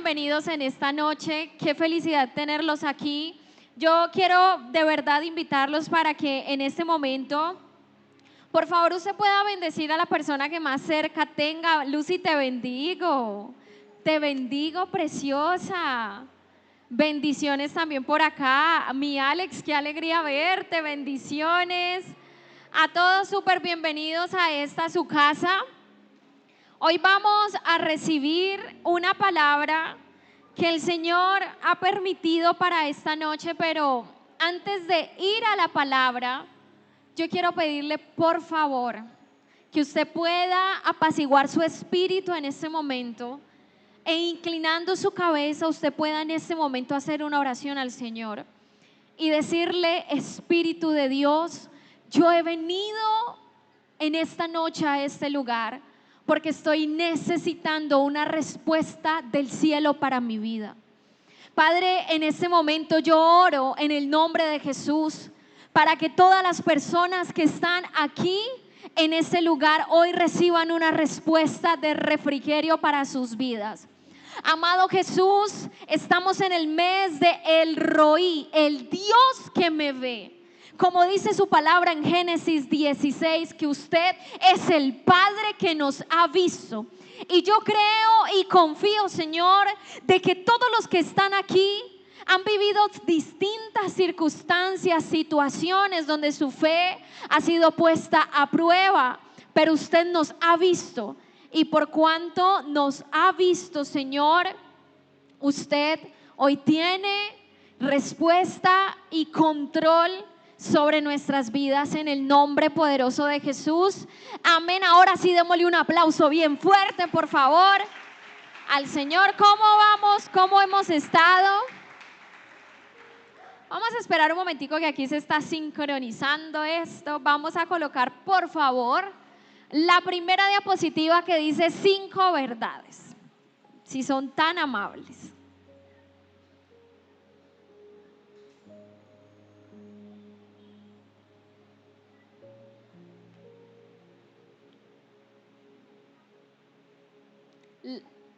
Bienvenidos en esta noche, qué felicidad tenerlos aquí. Yo quiero de verdad invitarlos para que en este momento, por favor, usted pueda bendecir a la persona que más cerca tenga. Lucy, te bendigo, preciosa. Bendiciones también por acá. Mi Alex, qué alegría verte, bendiciones. A todos súper bienvenidos a esta su casa. Hoy vamos a recibir una palabra que el Señor ha permitido para esta noche, pero antes de ir a la palabra, yo quiero pedirle por favor que usted pueda apaciguar su espíritu en este momento e inclinando su cabeza, usted pueda en este momento hacer una oración al Señor y decirle: Espíritu de Dios, yo he venido en esta noche a este lugar porque estoy necesitando una respuesta del cielo para mi vida. Padre, en este momento yo oro en el nombre de Jesús para que todas las personas que están aquí en este lugar hoy reciban una respuesta de refrigerio para sus vidas. Amado Jesús, estamos en el mes de El Roí, el Dios que me ve. Como dice su palabra en Génesis 16, que usted es el Padre que nos ha visto. Y yo creo y confío, Señor, de que todos los que están aquí han vivido distintas circunstancias, situaciones donde su fe ha sido puesta a prueba, pero usted nos ha visto. Y por cuanto nos ha visto, Señor, usted hoy tiene respuesta y control sobre nuestras vidas en el nombre poderoso de Jesús. Amén. Ahora sí, démosle un aplauso bien fuerte, por favor, al Señor. ¿Cómo vamos? ¿Cómo hemos estado? Vamos a esperar un momentico que aquí se está sincronizando esto. Vamos a colocar, por favor, la primera diapositiva que dice 5 verdades, si son tan amables.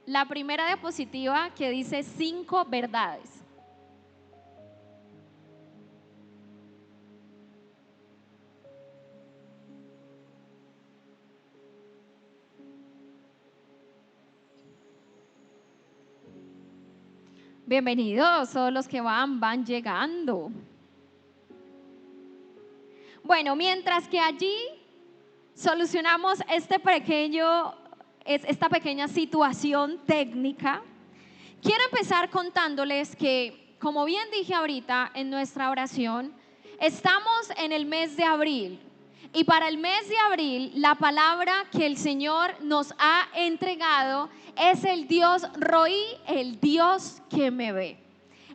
La primera diapositiva que dice 5 verdades. Bienvenidos, todos los que van llegando. Bueno, mientras que allí solucionamos esta pequeña situación técnica, quiero empezar contándoles que, como bien dije ahorita en nuestra oración, estamos en el mes de abril. Y para el mes de abril, la palabra que el Señor nos ha entregado es el Dios Roí, el Dios que me ve,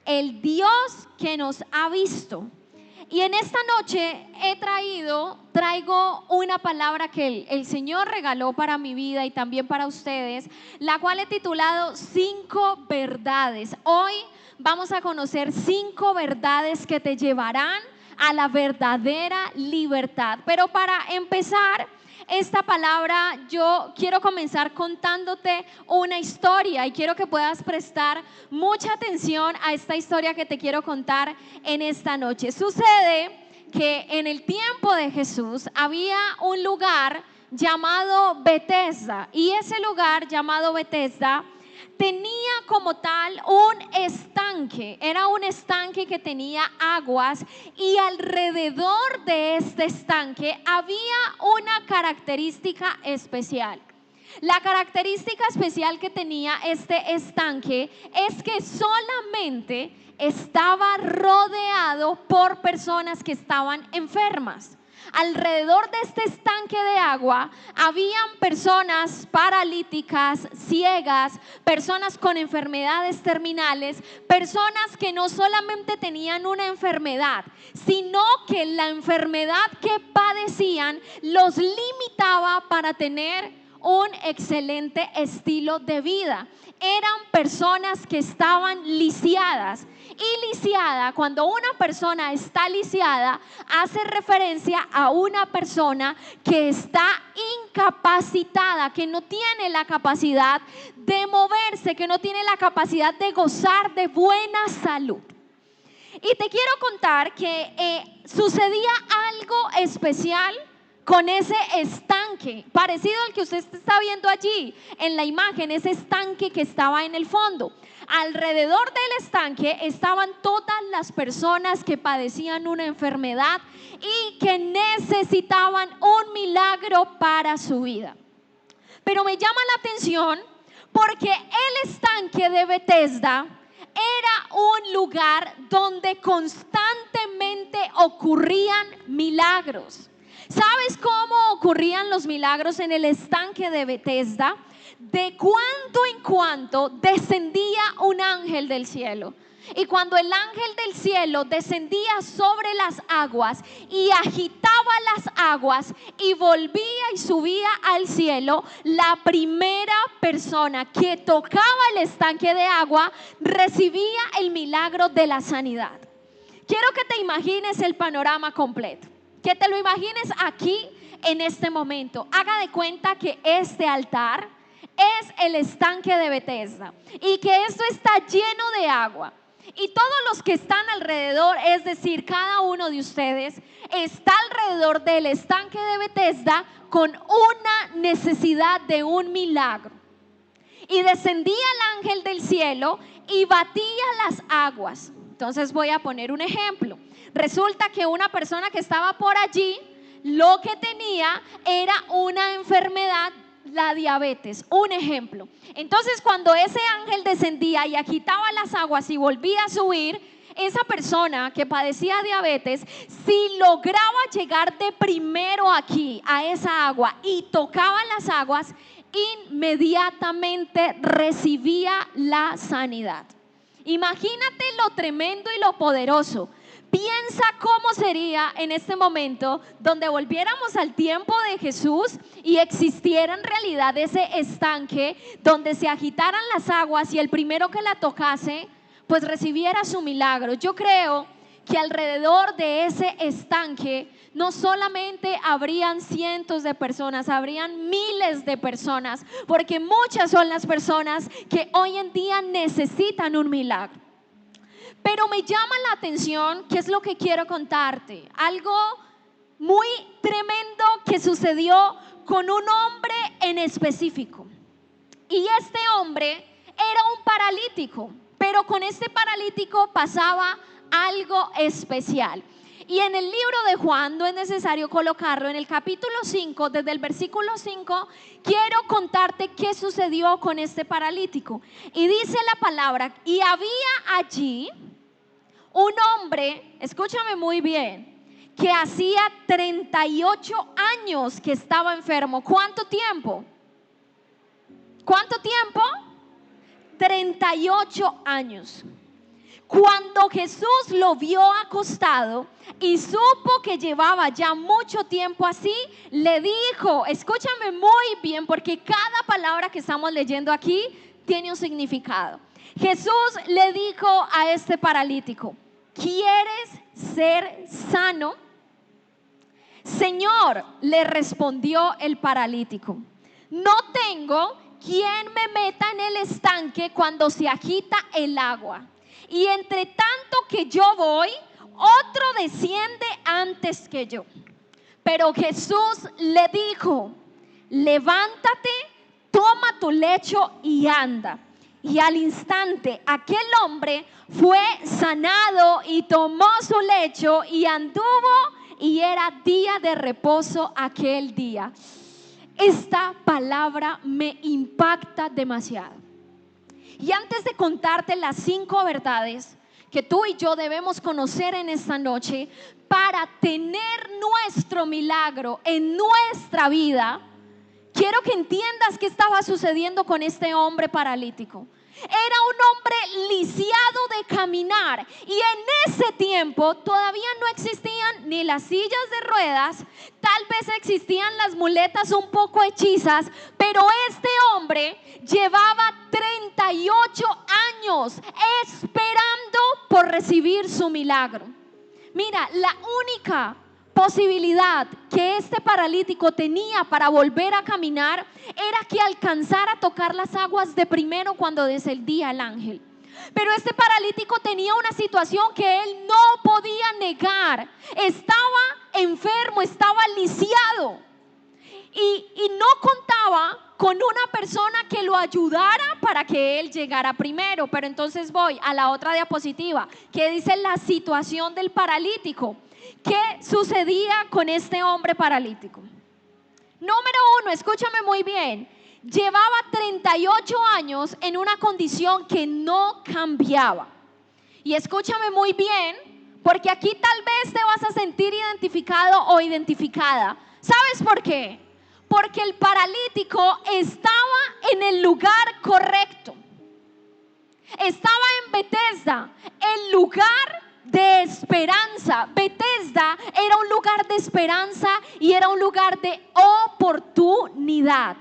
el Dios que nos ha visto. Y en esta noche traigo una palabra que el Señor regaló para mi vida y también para ustedes, la cual he titulado 5 verdades. Hoy vamos a conocer 5 verdades que te llevarán a la verdadera libertad. Pero para empezar esta palabra, yo quiero comenzar contándote una historia y quiero que puedas prestar mucha atención a esta historia que te quiero contar en esta noche. Sucede que en el tiempo de Jesús había un lugar llamado Betesda, y ese lugar llamado Betesda tenía como tal un estanque. Era un estanque que tenía aguas, y alrededor de este estanque había una característica especial. La característica especial que tenía este estanque es que solamente estaba rodeado por personas que estaban enfermas. Alrededor de este estanque de agua habían personas paralíticas, ciegas, personas con enfermedades terminales, personas que no solamente tenían una enfermedad, sino que la enfermedad que padecían los limitaba para tener un excelente estilo de vida. Eran personas que estaban lisiadas. Y lisiada, cuando una persona está lisiada, hace referencia a una persona que está incapacitada, que no tiene la capacidad de moverse, que no tiene la capacidad de gozar de buena salud. Y te quiero contar que sucedía algo especial con ese estanque, parecido al que usted está viendo allí en la imagen, ese estanque que estaba en el fondo. Alrededor del estanque estaban todas las personas que padecían una enfermedad y que necesitaban un milagro para su vida. Pero me llama la atención porque el estanque de Betesda era un lugar donde constantemente ocurrían milagros. ¿Sabes cómo ocurrían los milagros en el estanque de Betesda? De cuando en cuando descendía un ángel del cielo. Y cuando el ángel del cielo descendía sobre las aguas y agitaba las aguas y volvía y subía al cielo, la primera persona que tocaba el estanque de agua recibía el milagro de la sanidad. Quiero que te imagines el panorama completo, que te lo imagines aquí en este momento. Haga de cuenta que este altar es el estanque de Betesda y que esto está lleno de agua. Y todos los que están alrededor, es decir, cada uno de ustedes, está alrededor del estanque de Betesda con una necesidad de un milagro. Y descendía el ángel del cielo y batía las aguas. Entonces voy a poner un ejemplo. Resulta que una persona que estaba por allí, lo que tenía era una enfermedad, la diabetes, un ejemplo. Entonces cuando ese ángel descendía y agitaba las aguas y volvía a subir, esa persona que padecía diabetes, si lograba llegar de primero aquí a esa agua y tocaba las aguas, inmediatamente recibía la sanidad. Imagínate lo tremendo y lo poderoso. Piensa cómo sería en este momento donde volviéramos al tiempo de Jesús y existiera en realidad ese estanque donde se agitaran las aguas y el primero que la tocase pues recibiera su milagro. Yo creo que alrededor de ese estanque no solamente habrían cientos de personas, habrían miles de personas, porque muchas son las personas que hoy en día necesitan un milagro. Pero me llama la atención, ¿qué es lo que quiero contarte? Algo muy tremendo que sucedió con un hombre en específico. Y este hombre era un paralítico, pero con este paralítico pasaba algo especial. Y en el libro de Juan, no es necesario colocarlo, en el capítulo 5, desde el versículo 5, quiero contarte qué sucedió con este paralítico. Y dice la palabra, y había allí un hombre, escúchame muy bien, que hacía 38 años que estaba enfermo. ¿Cuánto tiempo? ¿Cuánto tiempo? 38 años. Cuando Jesús lo vio acostado y supo que llevaba ya mucho tiempo así, le dijo, escúchame muy bien porque cada palabra que estamos leyendo aquí tiene un significado. Jesús le dijo a este paralítico, ¿quieres ser sano? Señor, le respondió el paralítico, no tengo quien me meta en el estanque cuando se agita el agua. Y entre tanto que yo voy, otro desciende antes que yo. Pero Jesús le dijo, levántate, toma tu lecho y anda. Y al instante aquel hombre fue sanado y tomó su lecho y anduvo, y era día de reposo aquel día. Esta palabra me impacta demasiado. Y antes de contarte las 5 verdades que tú y yo debemos conocer en esta noche para tener nuestro milagro en nuestra vida, quiero que entiendas qué estaba sucediendo con este hombre paralítico. Era un hombre lisiado de caminar. Y en ese tiempo todavía no existían ni las sillas de ruedas, tal vez existían las muletas un poco hechizas, pero este hombre llevaba 38 años esperando por recibir su milagro. Mira, la única posibilidad que este paralítico tenía para volver a caminar era que alcanzara a tocar las aguas de primero cuando descendía el ángel. Pero este paralítico tenía una situación que él no podía negar. Estaba enfermo, estaba lisiado y no contaba con una persona que lo ayudara para que él llegara primero. Pero entonces voy a la otra diapositiva que dice la situación del paralítico. ¿Qué sucedía con este hombre paralítico? Número uno, escúchame muy bien. Llevaba 38 años en una condición que no cambiaba. Y escúchame muy bien, porque aquí tal vez te vas a sentir identificado o identificada. ¿Sabes por qué? Porque el paralítico estaba en el lugar correcto. Estaba en Betesda, el lugar de esperanza. Betesda era un lugar de esperanza y era un lugar de oportunidad.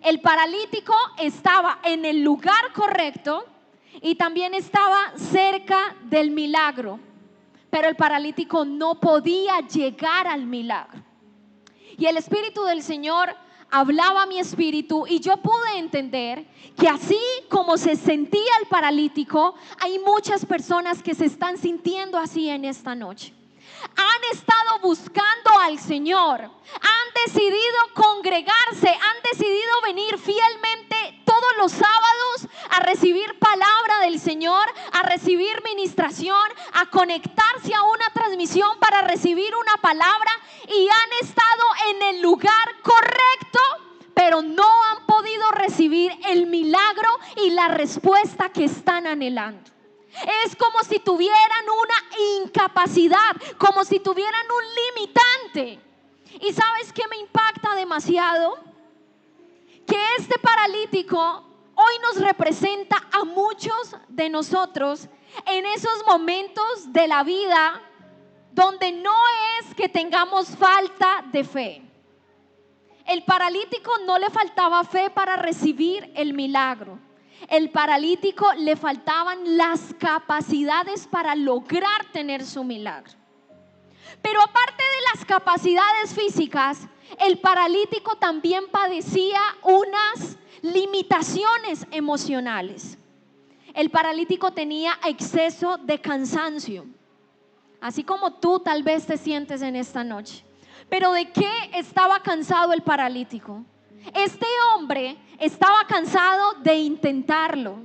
El paralítico estaba en el lugar correcto y también estaba cerca del milagro, pero el paralítico no podía llegar al milagro. Y el Espíritu del Señor hablaba a mi espíritu y yo pude entender que así como se sentía el paralítico, hay muchas personas que se están sintiendo así en esta noche. Han estado buscando al Señor, han decidido congregarse, han decidido venir fielmente todos los sábados a recibir palabra del Señor, a recibir ministración, a conectarse a una transmisión para recibir una palabra, y han estado en el lugar correcto, pero no han podido recibir el milagro y la respuesta que están anhelando. Es como si tuvieran una incapacidad, como si tuvieran un limitante. ¿Y sabes qué me impacta demasiado? Que este paralítico hoy nos representa a muchos de nosotros en esos momentos de la vida donde no es que tengamos falta de fe. El paralítico no le faltaba fe para recibir el milagro. El paralítico le faltaban las capacidades para lograr tener su milagro. Pero aparte de las capacidades físicas, el paralítico también padecía unas limitaciones emocionales. El paralítico tenía exceso de cansancio, así como tú tal vez te sientes en esta noche. Pero ¿de qué estaba cansado el paralítico? Este hombre estaba cansado de intentarlo,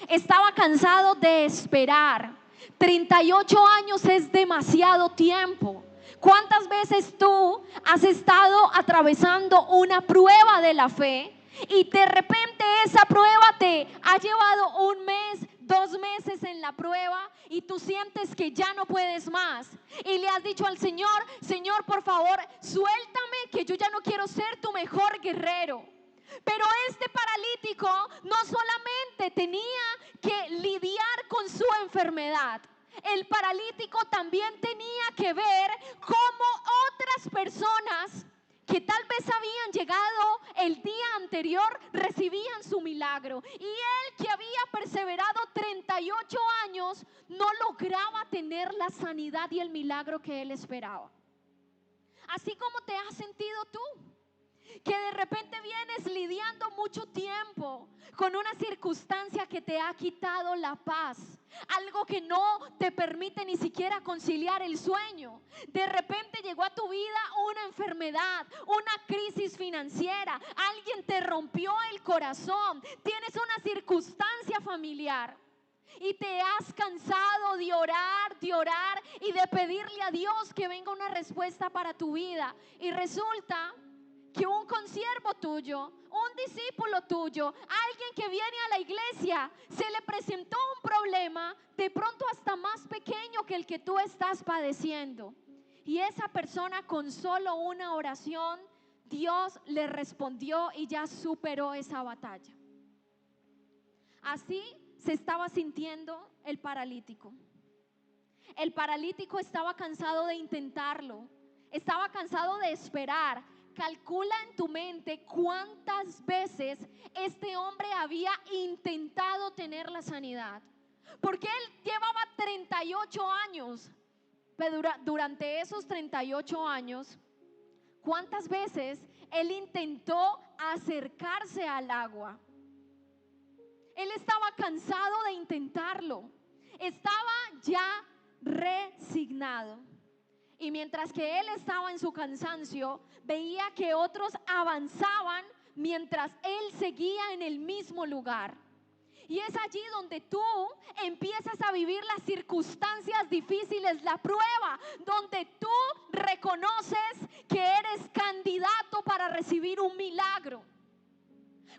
estaba cansado de esperar. 38 años es demasiado tiempo. ¿Cuántas veces tú has estado atravesando una prueba de la fe y de repente esa prueba te ha llevado un mes, 2 meses en la prueba y tú sientes que ya no puedes más y le has dicho al Señor: Señor, por favor, suéltame, que yo ya no quiero ser tu mejor guerrero? Pero este paralítico no solamente tenía que lidiar con su enfermedad, el paralítico también tenía que ver cómo otras personas que tal vez habían llegado el día anterior recibían su milagro, y él, que había perseverado 38 años, no lograba tener la sanidad y el milagro que él esperaba. Así como te has sentido tú, que de repente vienes lidiando mucho tiempo con una circunstancia que te ha quitado la paz, algo que no te permite ni siquiera conciliar el sueño. De repente llegó a tu vida una enfermedad, una crisis financiera, alguien te rompió el corazón, tienes una circunstancia familiar y te has cansado de orar y de pedirle a Dios que venga una respuesta para tu vida, y resulta que un consiervo tuyo, un discípulo tuyo, alguien que viene a la iglesia, se le presentó un problema de pronto hasta más pequeño que el que tú estás padeciendo, y esa persona, con solo una oración, Dios le respondió y ya superó esa batalla. Así se estaba sintiendo el paralítico? El paralítico estaba cansado de intentarlo, estaba cansado de esperar. Calcula en tu mente cuántas veces este hombre había intentado tener la sanidad, porque él llevaba 38 años, pero durante esos 38 años, ¿cuántas veces él intentó acercarse al agua? Él estaba cansado de intentarlo, estaba ya resignado. Y mientras que él estaba en su cansancio, veía que otros avanzaban mientras él seguía en el mismo lugar. Y es allí donde tú empiezas a vivir las circunstancias difíciles, la prueba, donde tú reconoces que eres candidato para recibir un milagro.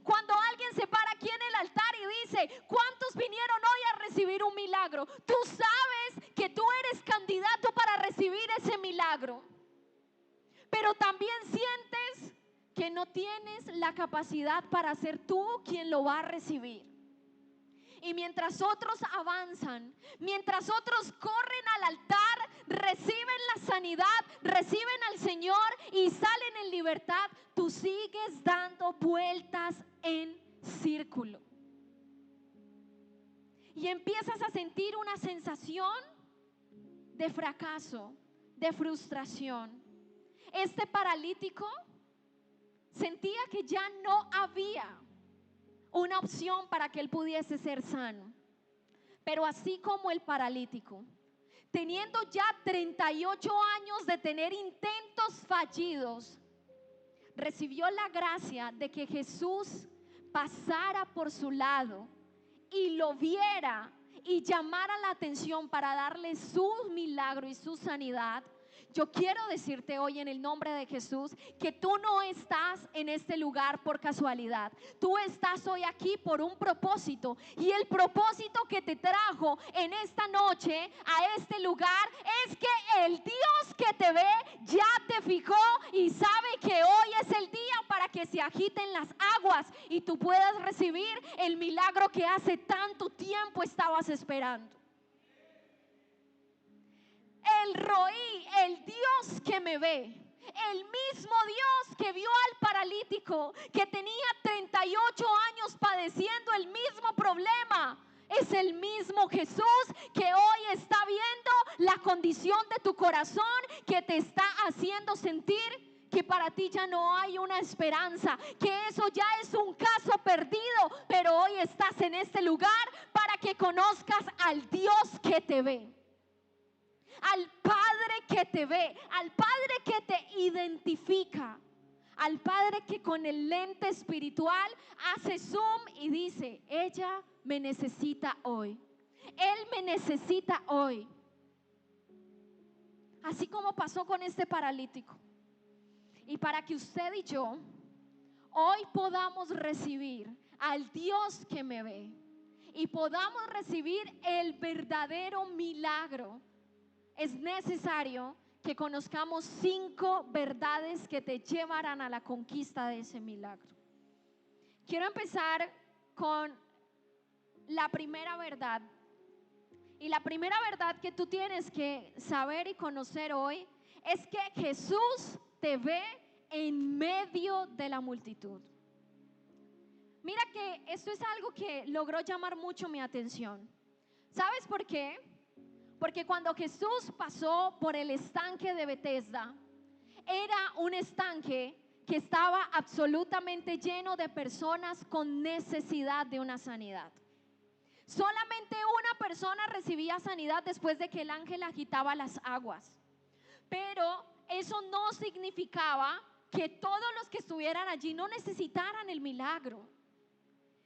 Cuando alguien se para aquí en el altar y dice: ¿cuántos vinieron hoy a recibir un milagro? Tú sabes que tú eres candidato para recibir ese milagro, pero también sientes que no tienes la capacidad para ser tú quien lo va a recibir. Y mientras otros avanzan, mientras otros corren al altar, reciben la sanidad, reciben al Señor y salen en libertad, tú sigues dando vueltas en círculo. Y empiezas a sentir una sensación de fracaso, de frustración. Este paralítico sentía que ya no había una opción para que él pudiese ser sano. Pero así como el paralítico, teniendo ya 38 años de tener intentos fallidos, recibió la gracia de que Jesús pasara por su lado y lo viera y llamara la atención para darle su milagro y su sanidad. Yo quiero decirte hoy en el nombre de Jesús que tú no estás en este lugar por casualidad. Tú estás hoy aquí por un propósito, y el propósito que te trajo en esta noche a este lugar es que el Dios que te ve ya te fijó y sabe que hoy es el día para que se agiten las aguas y tú puedas recibir el milagro que hace tanto tiempo estabas esperando. El Roí, el Dios que me ve, el mismo Dios que vio al paralítico que tenía 38 años padeciendo el mismo problema, es el mismo Jesús que hoy está viendo la condición de tu corazón, que te está haciendo sentir que para ti ya no hay una esperanza, que eso ya es un caso perdido, pero hoy estás en este lugar para que conozcas al Dios que te ve. Al Padre que te ve, al Padre que te identifica, al Padre que con el lente espiritual hace zoom y dice: ella me necesita hoy, él me necesita hoy. Así como pasó con este paralítico. Y para que usted y yo hoy podamos recibir al Dios que me ve y podamos recibir el verdadero milagro, es necesario que conozcamos 5 verdades que te llevarán a la conquista de ese milagro. Quiero empezar con la primera verdad. Y la primera verdad que tú tienes que saber y conocer hoy es que Jesús te ve en medio de la multitud. Mira que esto es algo que logró llamar mucho mi atención. ¿Sabes por qué? Porque cuando Jesús pasó por el estanque de Betesda, era un estanque que estaba absolutamente lleno de personas con necesidad de una sanidad. Solamente una persona recibía sanidad después de que el ángel agitaba las aguas. Pero eso no significaba que todos los que estuvieran allí no necesitaran el milagro.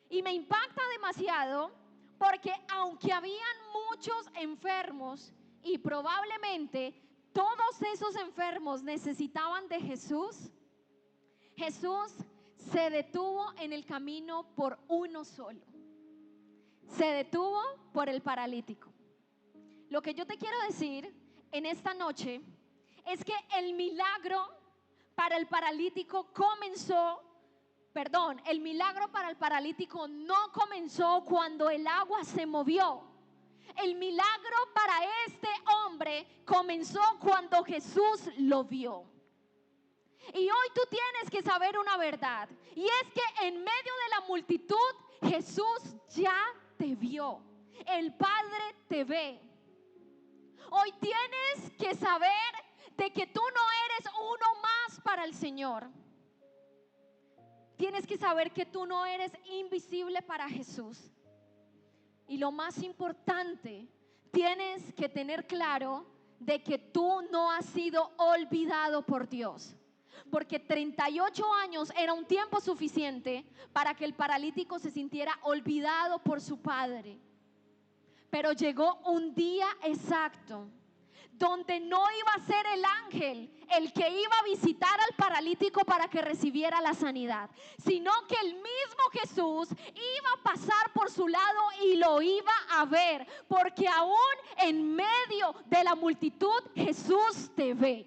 Y me impacta demasiado, porque aunque habían muchos enfermos y probablemente todos esos enfermos necesitaban de Jesús, Jesús se detuvo en el camino por uno solo. Se detuvo por el paralítico. Lo que yo te quiero decir en esta noche es que el milagro para el paralítico comenzó Perdón, el milagro para el paralítico no comenzó cuando el agua se movió. El milagro para este hombre comenzó cuando Jesús lo vio. Y hoy tú tienes que saber una verdad, y es que en medio de la multitud Jesús ya te vio. El Padre te ve. Hoy tienes que saber de que tú no eres uno más para el Señor. Tienes que saber que tú no eres invisible para Jesús. Y lo más importante, tienes que tener claro de que tú no has sido olvidado por Dios. Porque 38 años era un tiempo suficiente para que el paralítico se sintiera olvidado por su padre. Pero llegó un día exacto donde no iba a ser el ángel el que iba a visitar al paralítico para que recibiera la sanidad, sino que el mismo Jesús iba a pasar por su lado y lo iba a ver, porque aún en medio de la multitud Jesús te ve.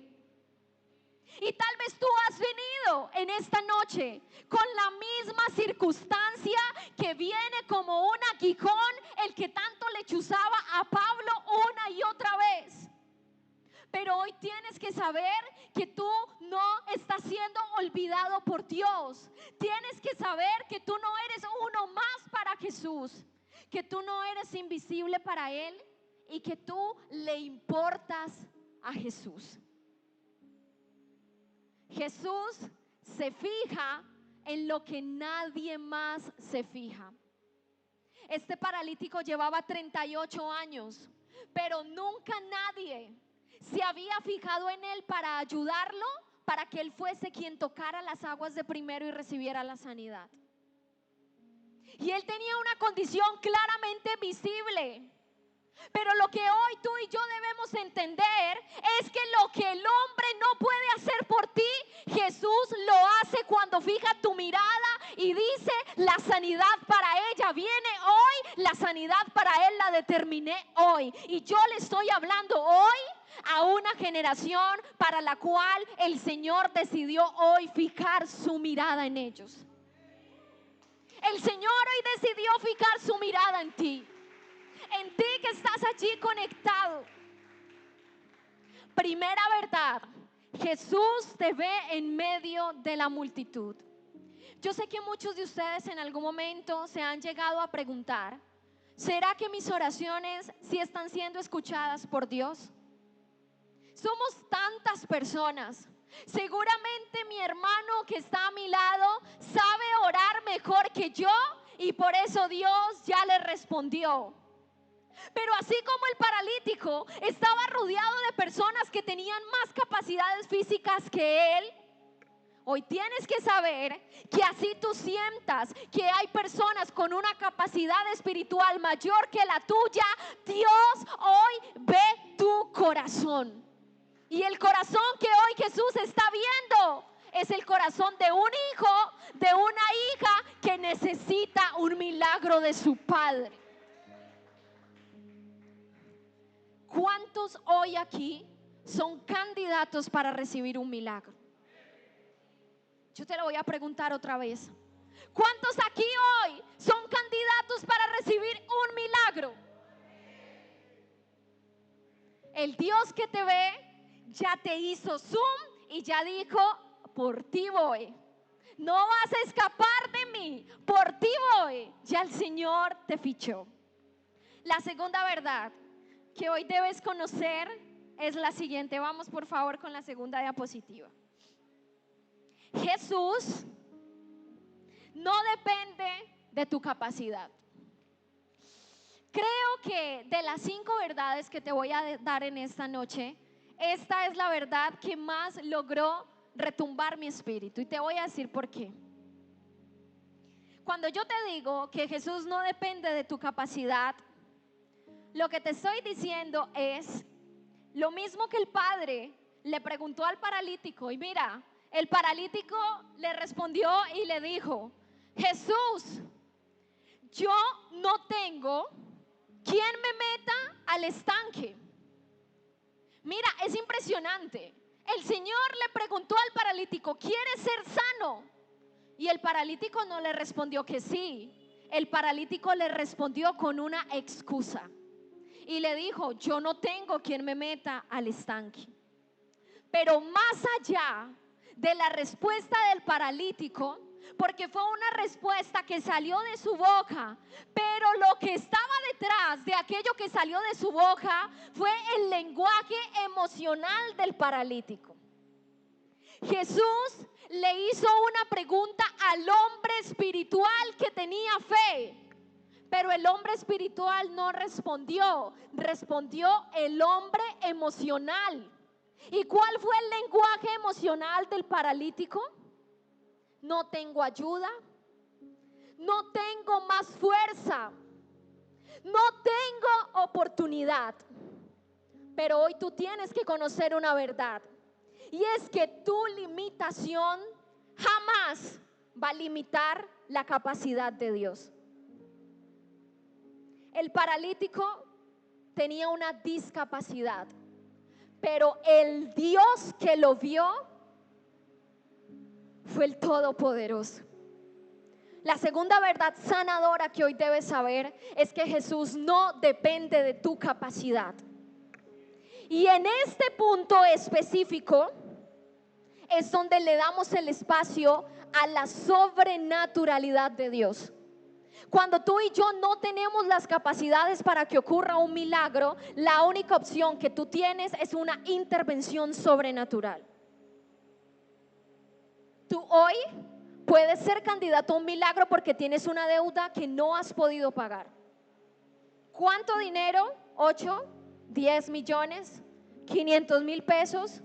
Y tal vez tú has venido en esta noche con la misma circunstancia que viene como un aguijón, el que tanto le chuzaba a Pablo una y otra vez. Pero hoy tienes que saber que tú no estás siendo olvidado por Dios. Tienes que saber que tú no eres uno más para Jesús, que tú no eres invisible para Él y que tú le importas a Jesús. Jesús se fija en lo que nadie más se fija. Este paralítico llevaba 38 años, pero nunca nadie se había fijado en él para ayudarlo, para que él fuese quien tocara las aguas de primero y recibiera la sanidad. Y él tenía una condición claramente visible. Pero lo que hoy tú y yo debemos entender es que lo que el hombre no puede hacer por ti, Jesús lo hace cuando fija tu mirada y dice: la sanidad para ella viene hoy, la sanidad para él la determiné hoy. Y yo le estoy hablando hoy a una generación para la cual el Señor decidió hoy fijar su mirada en ellos. El Señor hoy decidió fijar su mirada en ti. En ti que estás allí conectado. Primera verdad: Jesús te ve en medio de la multitud. Yo sé que muchos de ustedes en algún momento se han llegado a preguntar: ¿será que mis oraciones sí están siendo escuchadas por Dios? Somos tantas personas. Seguramente mi hermano que está a mi lado sabe orar mejor que yo y por eso Dios ya le respondió. Pero así como el paralítico estaba rodeado de personas que tenían más capacidades físicas que él, hoy tienes que saber que así tú sientas que hay personas con una capacidad espiritual mayor que la tuya, Dios hoy ve tu corazón. Y el corazón que hoy Jesús está viendo es el corazón de un hijo, de una hija que necesita un milagro de su padre. ¿Cuántos hoy aquí son candidatos para recibir un milagro? Yo te lo voy a preguntar otra vez. ¿Cuántos aquí hoy son candidatos para recibir un milagro? El Dios que te ve ya te hizo zoom y ya dijo: por ti voy. No vas a escapar de mí, por ti voy. Ya el Señor te fichó. La segunda verdad que hoy debes conocer es la siguiente. Vamos por favor con la segunda diapositiva. Jesús no depende de tu capacidad. Creo que de las 5 verdades que te voy a dar en esta noche, esta es la verdad que más logró retumbar mi espíritu, y te voy a decir por qué. Cuando yo te digo que Jesús no depende de tu capacidad, lo que te estoy diciendo es lo mismo que el padre le preguntó al paralítico. Y mira, el paralítico le respondió y le dijo: Jesús, yo no tengo quien me meta al estanque. Mira, es impresionante. El Señor le preguntó al paralítico: ¿quieres ser sano? Y el paralítico no le respondió que sí. El paralítico le respondió con una excusa. Y le dijo, yo no tengo quien me meta al estanque. Pero más allá de la respuesta del paralítico, porque fue una respuesta que salió de su boca, pero lo que estaba detrás de aquello que salió de su boca fue el lenguaje emocional del paralítico. Jesús le hizo una pregunta al hombre espiritual que tenía fe, pero el hombre espiritual no respondió, respondió el hombre emocional. ¿Y cuál fue el lenguaje emocional del paralítico? No tengo ayuda, no tengo más fuerza, no tengo oportunidad. Pero hoy tú tienes que conocer una verdad, y es que tu limitación jamás va a limitar la capacidad de Dios. El paralítico tenía una discapacidad, pero el Dios que lo vio fue el Todopoderoso. La segunda verdad sanadora que hoy debes saber es que Jesús no depende de tu capacidad. Y en este punto específico es donde le damos el espacio a la sobrenaturalidad de Dios. Cuando tú y yo no tenemos las capacidades para que ocurra un milagro, la única opción que tú tienes es una intervención sobrenatural. Tú hoy puedes ser candidato a un milagro porque tienes una deuda que no has podido pagar. ¿Cuánto dinero? 8, 10 millones, 500,000 pesos.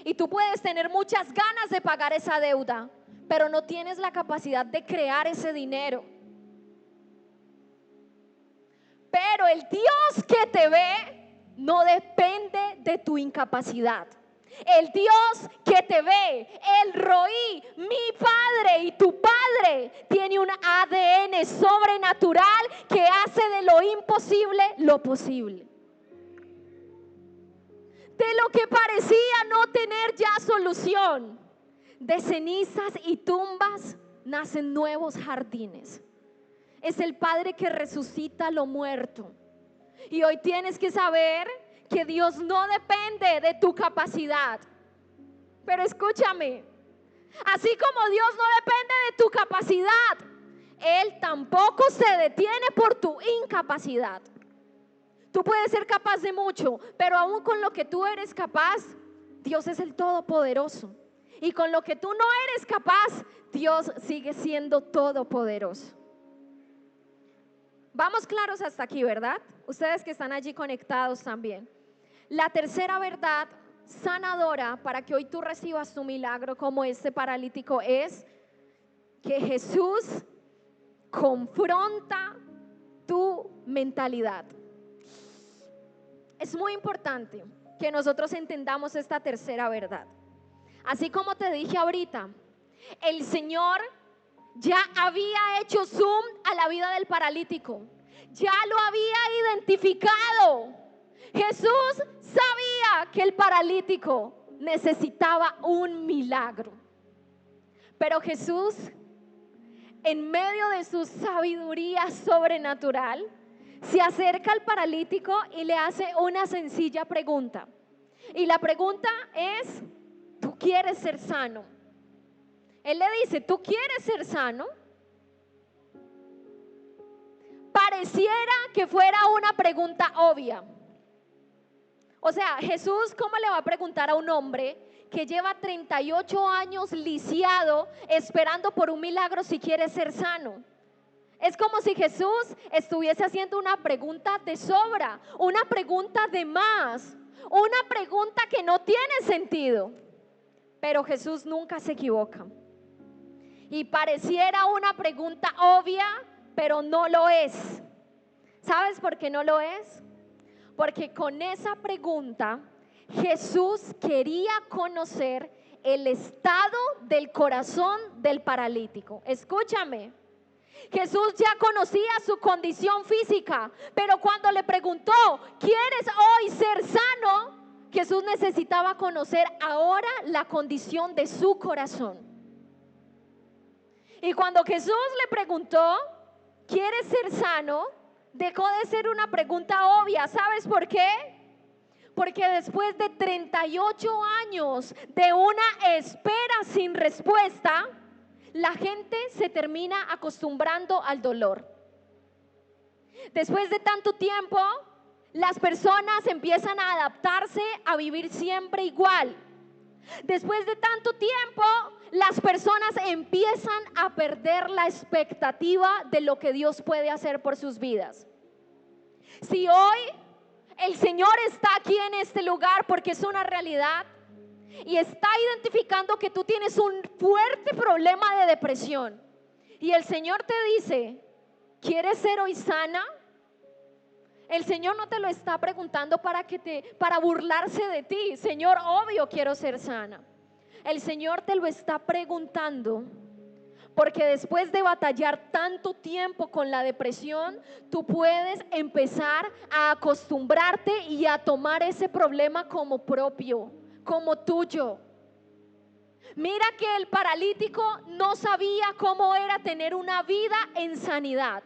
Y tú puedes tener muchas ganas de pagar esa deuda, pero no tienes la capacidad de crear ese dinero. Pero el Dios que te ve no depende de tu incapacidad. El Dios que te ve, el Roí, mi Padre y tu Padre, tiene un ADN sobrenatural que hace de lo imposible lo posible. De lo que parecía no tener ya solución, de cenizas y tumbas nacen nuevos jardines. Es el Padre que resucita lo muerto. Y hoy tienes que saber que Dios no depende de tu capacidad. Pero escúchame, así como Dios no depende de tu capacidad, Él tampoco se detiene por tu incapacidad. Tú puedes ser capaz de mucho, pero aún con lo que tú eres capaz, Dios es el Todopoderoso. Y con lo que tú no eres capaz, Dios sigue siendo todopoderoso. Vamos claros hasta aquí, ¿verdad? Ustedes que están allí conectados también. La tercera verdad sanadora para que hoy tú recibas tu milagro como este paralítico es que Jesús confronta tu mentalidad. Es muy importante que nosotros entendamos esta tercera verdad. Así como te dije ahorita, el Señor ya había hecho zoom a la vida del paralítico, ya lo había identificado. Jesús sabía que el paralítico necesitaba un milagro, pero Jesús, en medio de su sabiduría sobrenatural, se acerca al paralítico y le hace una sencilla pregunta. Y la pregunta es: ¿tú quieres ser sano? Él le dice: ¿tú quieres ser sano? Pareciera que fuera una pregunta obvia. O sea, Jesús, ¿cómo le va a preguntar a un hombre que lleva 38 años lisiado esperando por un milagro si quiere ser sano? Es como si Jesús estuviese haciendo una pregunta de sobra, una pregunta de más, una pregunta que no tiene sentido. Pero Jesús nunca se equivoca. Y pareciera una pregunta obvia, pero no lo es. ¿Sabes por qué no lo es? Porque con esa pregunta Jesús quería conocer el estado del corazón del paralítico. Escúchame, Jesús ya conocía su condición física, pero cuando le preguntó: ¿quieres hoy ser sano?, Jesús necesitaba conocer ahora la condición de su corazón. Y cuando Jesús le preguntó, ¿quieres ser sano?, dejó de ser una pregunta obvia. ¿Sabes por qué? Porque después de 38 años de una espera sin respuesta, la gente se termina acostumbrando al dolor. Después de tanto tiempo, las personas empiezan a adaptarse a vivir siempre igual. Después de tanto tiempo, las personas empiezan a perder la expectativa de lo que Dios puede hacer por sus vidas. Si hoy el Señor está aquí en este lugar porque es una realidad y está identificando que tú tienes un fuerte problema de depresión y el Señor te dice, ¿quieres ser hoy sana? El Señor no te lo está preguntando para burlarse de ti. Señor, obvio quiero ser sana. El Señor te lo está preguntando porque después de batallar tanto tiempo con la depresión, tú puedes empezar a acostumbrarte y a tomar ese problema como propio, como tuyo. Mira que el paralítico no sabía cómo era tener una vida en sanidad.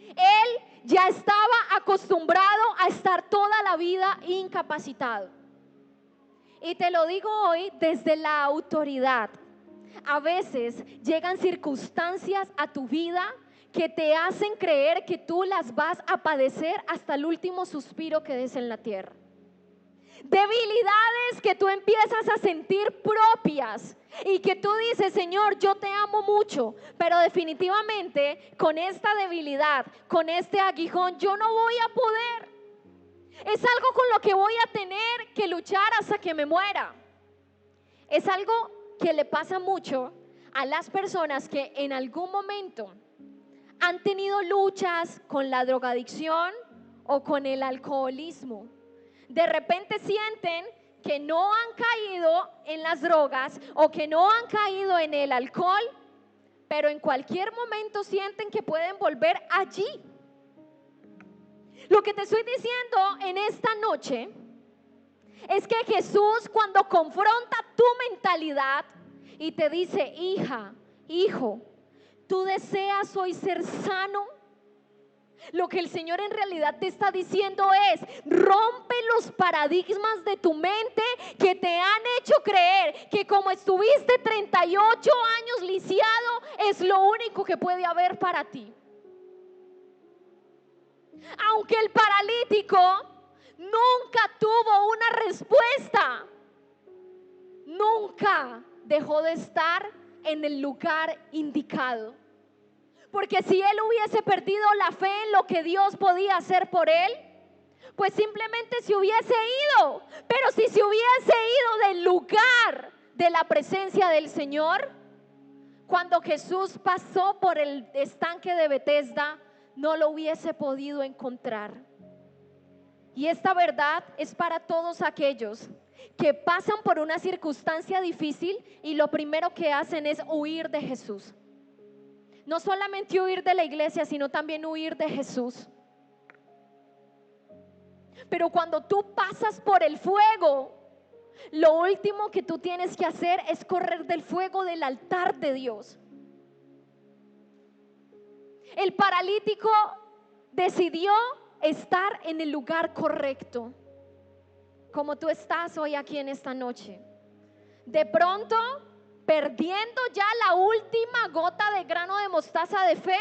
Él ya estaba acostumbrado a estar toda la vida incapacitado. Y te lo digo hoy desde la autoridad. A veces llegan circunstancias a tu vida que te hacen creer que tú las vas a padecer hasta el último suspiro que des en la tierra. Debilidades que tú empiezas a sentir propias y que tú dices, Señor, yo te amo mucho, pero definitivamente con esta debilidad, con este aguijón, yo no voy a poder. Es algo con lo que voy a tener que luchar hasta que me muera. Es algo que le pasa mucho a las personas que en algún momento han tenido luchas con la drogadicción o con el alcoholismo. De repente sienten que no han caído en las drogas o que no han caído en el alcohol, pero en cualquier momento sienten que pueden volver allí. Lo que te estoy diciendo en esta noche es que Jesús, cuando confronta tu mentalidad y te dice, hija, hijo, ¿tú deseas hoy ser sano? Lo que el Señor en realidad te está diciendo es, rompe los paradigmas de tu mente que te han hecho creer que como estuviste 38 años lisiado, es lo único que puede haber para ti. Aunque el paralítico nunca tuvo una respuesta, nunca dejó de estar en el lugar indicado. Porque si él hubiese perdido la fe en lo que Dios podía hacer por él, pues simplemente se hubiese ido. Pero si se hubiese ido del lugar de la presencia del Señor, cuando Jesús pasó por el estanque de Betesda, no lo hubiese podido encontrar. Y esta verdad es para todos aquellos que pasan por una circunstancia difícil y lo primero que hacen es huir de Jesús. No solamente huir de la iglesia, sino también huir de Jesús. Pero cuando tú pasas por el fuego, lo último que tú tienes que hacer es correr del fuego del altar de Dios. El paralítico decidió estar en el lugar correcto, como tú estás hoy aquí en esta noche. De pronto, perdiendo ya la última gota de grano de mostaza de fe,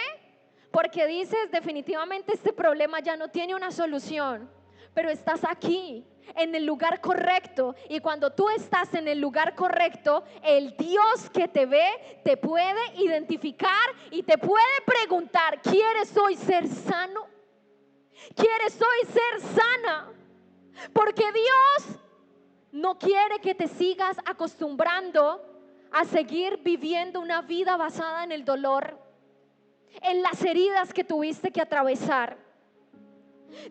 porque dices definitivamente este problema ya no tiene una solución, pero estás aquí en el lugar correcto, y cuando tú estás en el lugar correcto, el Dios que te ve te puede identificar y te puede preguntar, ¿quieres hoy ser sano? ¿Quieres hoy ser sana? Porque Dios no quiere que te sigas acostumbrando a seguir viviendo una vida basada en el dolor, en las heridas que tuviste que atravesar.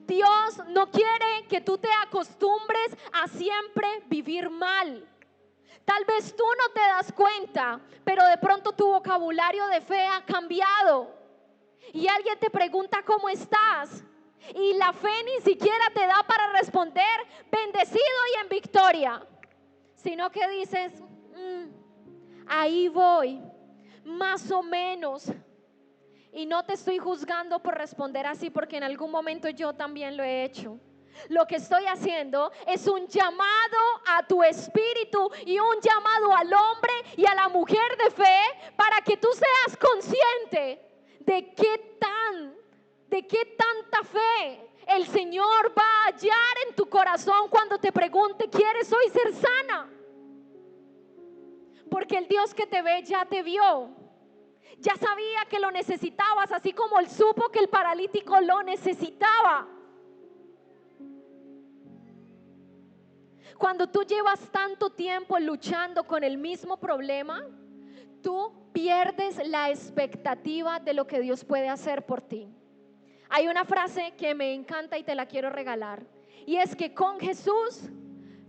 Dios no quiere que tú te acostumbres a siempre vivir mal. Tal vez tú no te das cuenta, pero de pronto tu vocabulario de fe ha cambiado y alguien te pregunta cómo estás y la fe ni siquiera te da para responder bendecido y en victoria, sino que dices, ahí voy. más o menos. Y no te estoy juzgando por responder así, porque en algún momento yo también lo he hecho. Lo que estoy haciendo es un llamado a tu espíritu y un llamado al hombre y a la mujer de fe para que tú seas consciente de qué tanta fe el Señor va a hallar en tu corazón cuando te pregunte: ¿quieres hoy ser sana? Porque el Dios que te ve ya te vio. Ya sabía que lo necesitabas, así como él supo que el paralítico lo necesitaba. Cuando tú llevas tanto tiempo luchando con el mismo problema, tú pierdes la expectativa de lo que Dios puede hacer por ti. Hay una frase que me encanta y te la quiero regalar, y es que con Jesús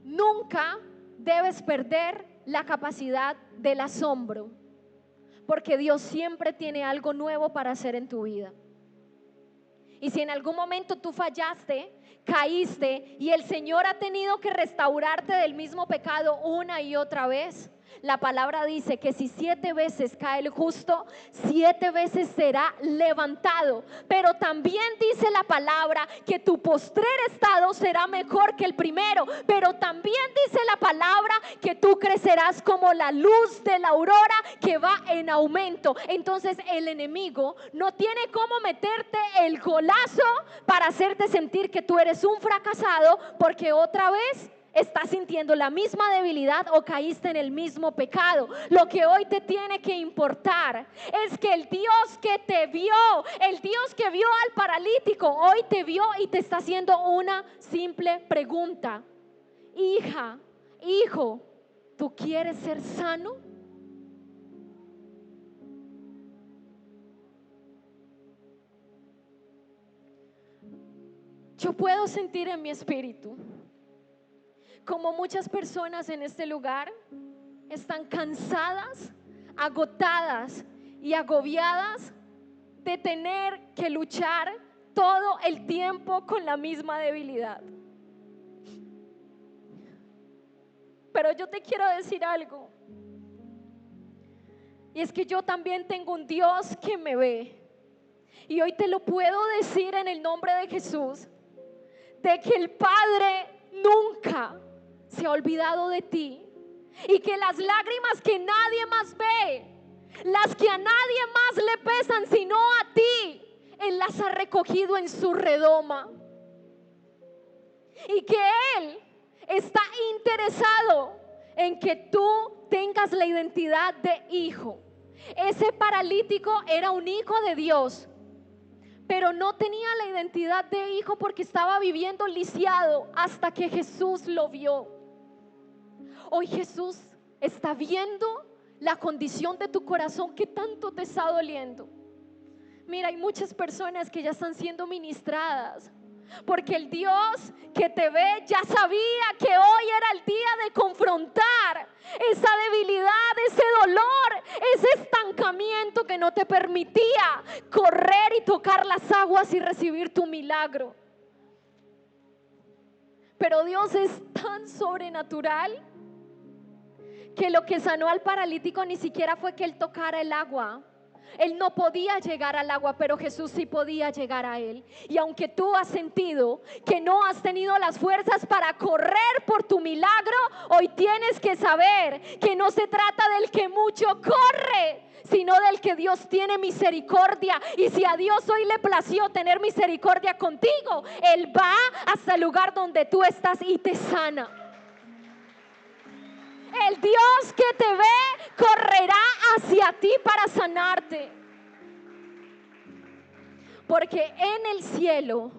nunca debes perder la capacidad del asombro, porque Dios siempre tiene algo nuevo para hacer en tu vida. Y si en algún momento tú fallaste, caíste y el Señor ha tenido que restaurarte del mismo pecado una y otra vez, la palabra dice que si 7 veces cae el justo, 7 veces será levantado. Pero también dice la palabra que tu postrer estado será mejor que el primero. Pero también dice la palabra que tú crecerás como la luz de la aurora que va en aumento. Entonces el enemigo no tiene cómo meterte el golazo para hacerte sentir que tú eres un fracasado, porque otra vez estás sintiendo la misma debilidad o caíste en el mismo pecado. Lo que hoy te tiene que importar es que el Dios que te vio, el Dios que vio al paralítico, hoy te vio y te está haciendo una simple pregunta: hija, hijo, ¿tú quieres ser sano? Yo puedo sentir en mi espíritu como muchas personas en este lugar están cansadas, agotadas y agobiadas de tener que luchar todo el tiempo con la misma debilidad. Pero yo te quiero decir algo, y es que yo también tengo un Dios que me ve, y hoy te lo puedo decir en el nombre de Jesús, de que el Padre nunca se ha olvidado de ti, y que las lágrimas que nadie más ve, las que a nadie más le pesan sino a ti, Él las ha recogido en su redoma, y que Él está interesado en que tú tengas la identidad de hijo. Ese paralítico era un hijo de Dios, pero no tenía la identidad de hijo porque estaba viviendo lisiado hasta que Jesús lo vio. Hoy Jesús está viendo la condición de tu corazón que tanto te está doliendo. Mira, hay muchas personas que ya están siendo ministradas, porque el Dios que te ve ya sabía que hoy era el día de confrontar esa debilidad, ese dolor, ese estancamiento que no te permitía correr y tocar las aguas y recibir tu milagro. Pero Dios es tan sobrenatural que lo que sanó al paralítico ni siquiera fue que él tocara el agua. Él no podía llegar al agua, pero Jesús sí podía llegar a él. Y aunque tú has sentido que no has tenido las fuerzas para correr por tu milagro, hoy tienes que saber que no se trata del que mucho corre, sino del que Dios tiene misericordia. Y si a Dios hoy le plació tener misericordia contigo, Él va hasta el lugar donde tú estás y te sana. El Dios que te ve correrá hacia ti para sanarte. Porque en el cielo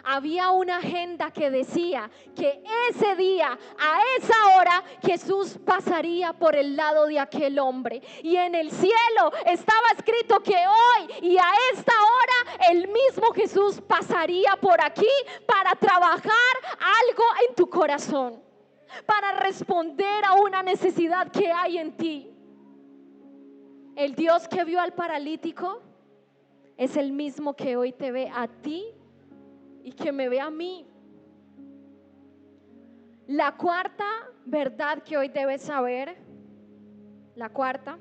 había una agenda que decía que ese día, a esa hora, Jesús pasaría por el lado de aquel hombre. Y en el cielo estaba escrito que hoy y a esta hora el mismo Jesús pasaría por aquí para trabajar algo en tu corazón, para responder a una necesidad que hay en ti. El Dios que vio al paralítico es el mismo que hoy te ve a ti y que me ve a mí. La cuarta verdad que hoy debes saber, la cuarta,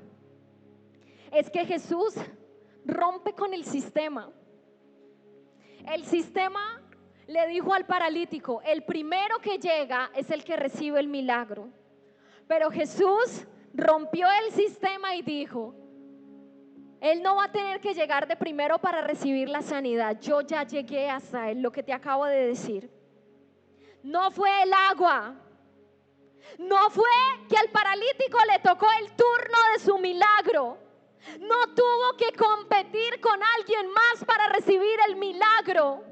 es que Jesús rompe con el sistema. El sistema le dijo al paralítico, el primero que llega es el que recibe el milagro. Pero Jesús rompió el sistema y dijo, él no va a tener que llegar de primero para recibir la sanidad. Yo ya llegué hasta él, lo que te acabo de decir. No fue el agua. No fue que al paralítico le tocó el turno de su milagro. No tuvo que competir con alguien más para recibir el milagro.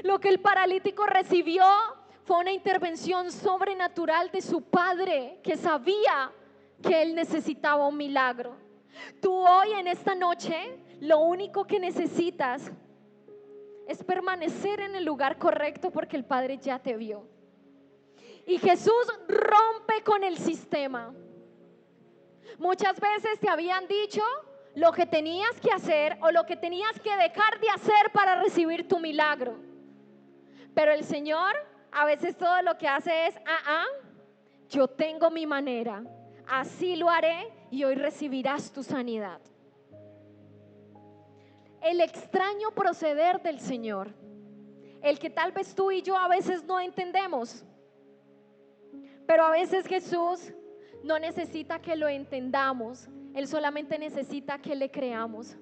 Lo que el paralítico recibió fue una intervención sobrenatural de su padre, que sabía que él necesitaba un milagro. Tú hoy en esta noche lo único que necesitas es permanecer en el lugar correcto, porque el Padre ya te vio. Y Jesús rompe con el sistema. Muchas veces te habían dicho lo que tenías que hacer o lo que tenías que dejar de hacer para recibir tu milagro. Pero el Señor a veces todo lo que hace es, yo tengo mi manera, así lo haré y hoy recibirás tu sanidad. El extraño proceder del Señor, el que tal vez tú y yo a veces no entendemos, pero a veces Jesús no necesita que lo entendamos, Él solamente necesita que le creamos.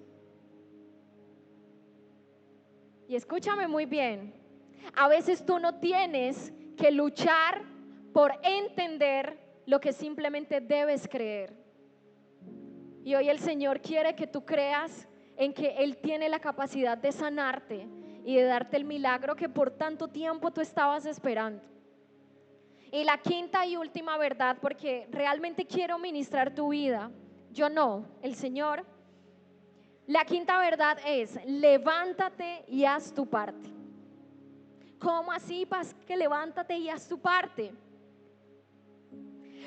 Y escúchame muy bien, a veces tú no tienes que luchar por entender lo que simplemente debes creer. Y hoy el Señor quiere que tú creas en que Él tiene la capacidad de sanarte y de darte el milagro que por tanto tiempo tú estabas esperando. Y la quinta y última verdad, porque realmente quiero ministrar tu vida, yo no, el Señor. La quinta verdad es, levántate y haz tu parte. ¿Cómo así, Paz, que levántate y haz tu parte?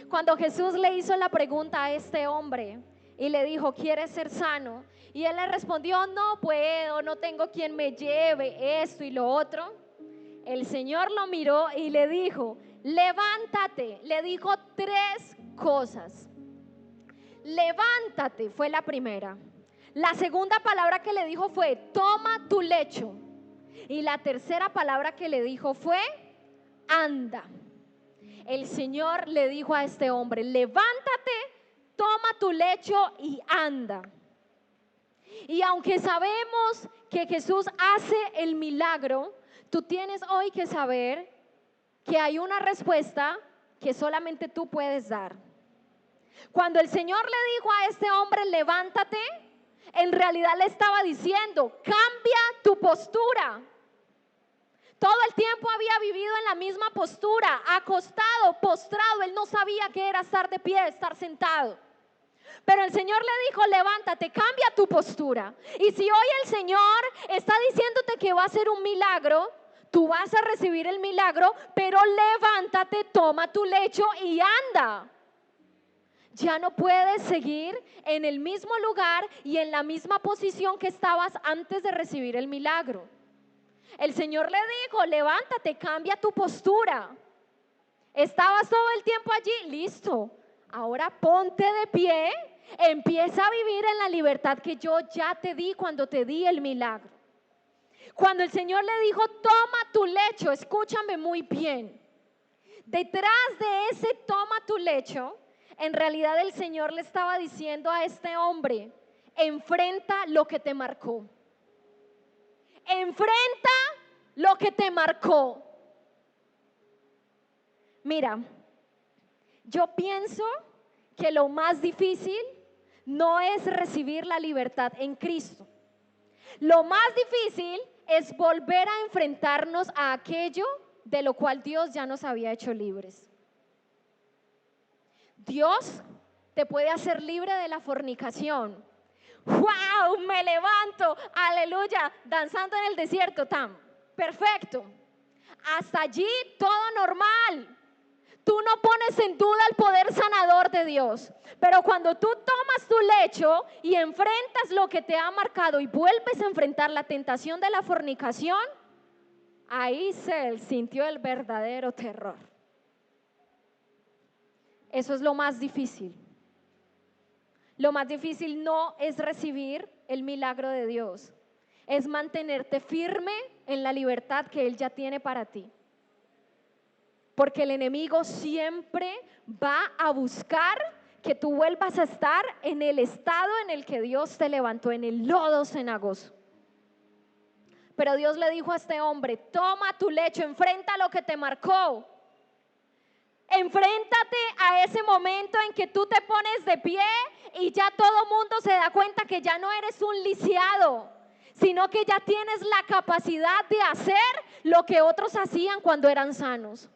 Cuando Jesús le hizo la pregunta a este hombre y le dijo, ¿quieres ser sano? Y él le respondió, no puedo, no tengo quien me lleve esto y lo otro. El Señor lo miró y le dijo, levántate. Le dijo 3 cosas. Levántate fue la primera. La segunda palabra que le dijo fue, toma tu lecho. Y la tercera palabra que le dijo fue, anda. El Señor le dijo a este hombre, levántate, toma tu lecho y anda. Y aunque sabemos que Jesús hace el milagro, tú tienes hoy que saber que hay una respuesta que solamente tú puedes dar. Cuando el Señor le dijo a este hombre, levántate, en realidad le estaba diciendo, cambia tu postura. Todo el tiempo había vivido en la misma postura, acostado, postrado. Él no sabía qué era estar de pie, estar sentado. Pero el Señor le dijo, levántate, cambia tu postura. Y si hoy el Señor está diciéndote que va a hacer un milagro, tú vas a recibir el milagro, pero levántate, toma tu lecho y anda. Ya no puedes seguir en el mismo lugar y en la misma posición que estabas antes de recibir el milagro. El Señor le dijo, levántate, cambia tu postura. Estabas todo el tiempo allí, listo. Ahora ponte de pie, empieza a vivir en la libertad que yo ya te di cuando te di el milagro. Cuando el Señor le dijo, toma tu lecho, escúchame muy bien. Detrás de ese toma tu lecho, en realidad el Señor le estaba diciendo a este hombre, enfrenta lo que te marcó. Enfrenta lo que te marcó. Mira, yo pienso que lo más difícil no es recibir la libertad en Cristo. Lo más difícil es volver a enfrentarnos a aquello de lo cual Dios ya nos había hecho libres. Dios te puede hacer libre de la fornicación. ¡Wow! Me levanto, aleluya, danzando en el desierto, perfecto. Hasta allí todo normal. Tú no pones en duda el poder sanador de Dios. Pero cuando tú tomas tu lecho y enfrentas lo que te ha marcado y vuelves a enfrentar la tentación de la fornicación, ahí se sintió el verdadero terror. Eso es lo más difícil. Lo más difícil no es recibir el milagro de Dios, es mantenerte firme en la libertad que Él ya tiene para ti. Porque el enemigo siempre va a buscar que tú vuelvas a estar en el estado en el que Dios te levantó, en el lodo cenagoso. Pero Dios le dijo a este hombre: toma tu lecho, enfrenta lo que te marcó. Enfréntate a ese momento en que tú te pones de pie y ya todo mundo se da cuenta que ya no eres un lisiado, sino que ya tienes la capacidad de hacer lo que otros hacían cuando eran sanos.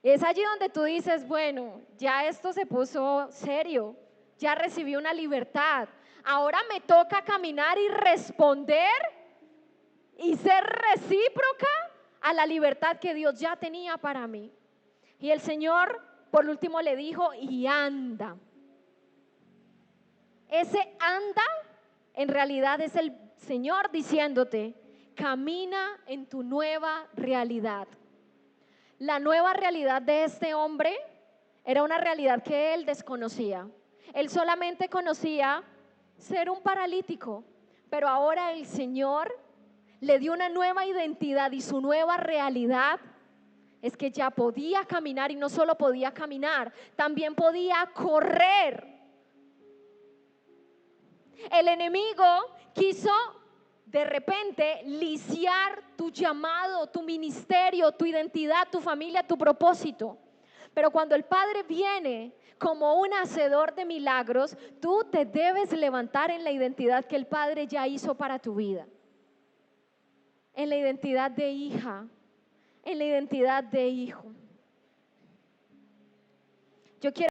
Es allí donde tú dices: bueno, ya esto se puso serio, ya recibí una libertad, ahora me toca caminar y responder y ser recíproca a la libertad que Dios ya tenía para mí. Y el Señor por último le dijo: y anda. Ese anda en realidad es el Señor diciéndote: camina en tu nueva realidad. La nueva realidad de este hombre era una realidad que él desconocía. Él solamente conocía ser un paralítico, pero ahora el Señor le dio una nueva identidad, y su nueva realidad es que ya podía caminar, y no solo podía caminar, también podía correr. El enemigo quiso de repente lisiar tu llamado, tu ministerio, tu identidad, tu familia, tu propósito. Pero cuando el Padre viene como un hacedor de milagros, tú te debes levantar en la identidad que el Padre ya hizo para tu vida. En la identidad de hija, en la identidad de hijo. Yo quiero